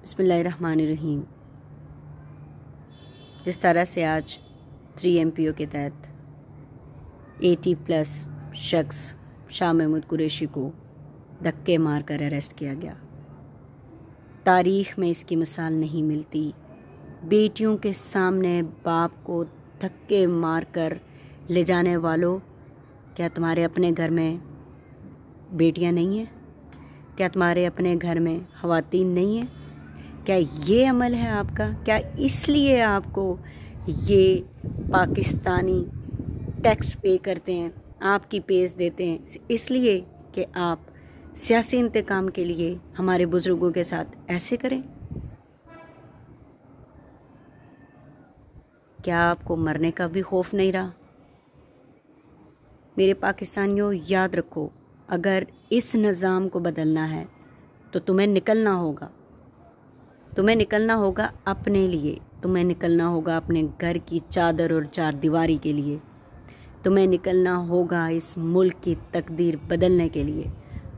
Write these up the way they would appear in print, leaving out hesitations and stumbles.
बिस्मिल्लाहिर्रहमानिर्रहीम। जिस तरह से आज 3 MPO के तहत 80+ शख्स शाह महमूद कुरैशी को धक्के मारकर अरेस्ट किया गया, तारीख़ में इसकी मिसाल नहीं मिलती। बेटियों के सामने बाप को धक्के मारकर ले जाने वालों, क्या तुम्हारे अपने घर में बेटियां नहीं हैं? क्या तुम्हारे अपने घर में ख़वातीन नहीं हैं? क्या ये अमल है आपका? क्या इसलिए आपको ये पाकिस्तानी टैक्स पे करते हैं, आपकी पेस देते हैं, इसलिए कि आप सियासी इंतकाम के लिए हमारे बुज़ुर्गों के साथ ऐसे करें? क्या आपको मरने का भी खौफ नहीं रहा? मेरे पाकिस्तानियों, याद रखो, अगर इस निज़ाम को बदलना है तो तुम्हें निकलना होगा। तुम्हें निकलना होगा अपने लिए, तुम्हें निकलना होगा अपने घर की चादर और चार दीवारी के लिए, तुम्हें निकलना होगा इस मुल्क की तकदीर बदलने के लिए,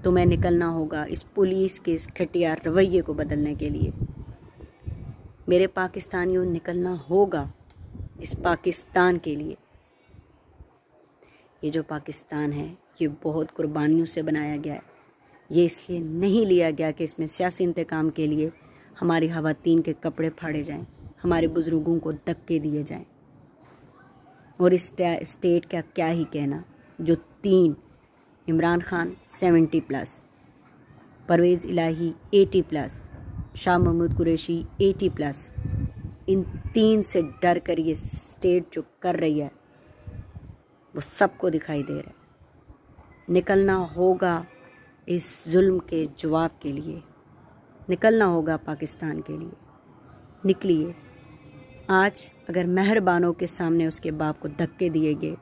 तुम्हें निकलना होगा इस पुलिस के इस घटिया रवैये को बदलने के लिए। मेरे पाकिस्तानियों, निकलना होगा इस पाकिस्तान के लिए। ये जो पाकिस्तान है, ये बहुत कुर्बानियों से बनाया गया है। ये इसलिए नहीं लिया गया कि इसमें सियासी इंतकाम के लिए हमारी ख़वातीन के कपड़े फाड़े जाएं, हमारे बुज़ुर्गों को धक्के दिए जाएं। और इस स्टेट का क्या ही कहना, जो 3 इमरान खान 70+, परवेज़ इलाही 80+, शाह महमूद कुरैशी 80+, इन 3 से डर कर ये स्टेट जो कर रही है वो सबको दिखाई दे रहा है। निकलना होगा इस जुल्म के जवाब के लिए, निकलना होगा पाकिस्तान के लिए। निकलिए आज। अगर मेहरबानों के सामने उसके बाप को धक्के दिए गए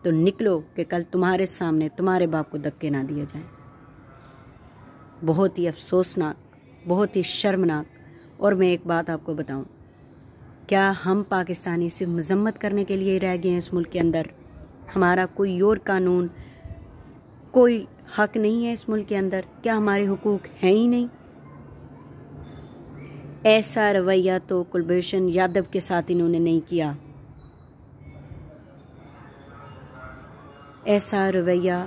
तो निकलो कि कल तुम्हारे सामने तुम्हारे बाप को धक्के ना दिए जाएं। बहुत ही अफसोसनाक, बहुत ही शर्मनाक। और मैं एक बात आपको बताऊं, क्या हम पाकिस्तानी सिर्फ मजम्मत करने के लिए रह गए हैं इस मुल्क के अंदर? हमारा कोई और कानून, कोई हक नहीं है इस मुल्क के अंदर? क्या हमारे हुकूक हैं ही नहीं? ऐसा रवैया तो कुलभूषण यादव के साथ इन्होंने नहीं किया। ऐसा रवैया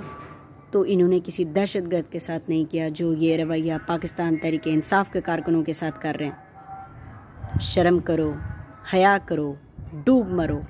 तो इन्होंने किसी दहशतगर्द के साथ नहीं किया जो ये रवैया पाकिस्तान तहरीके इंसाफ के कारकुनों के साथ कर रहे हैं। शर्म करो, हया करो, डूब मरो।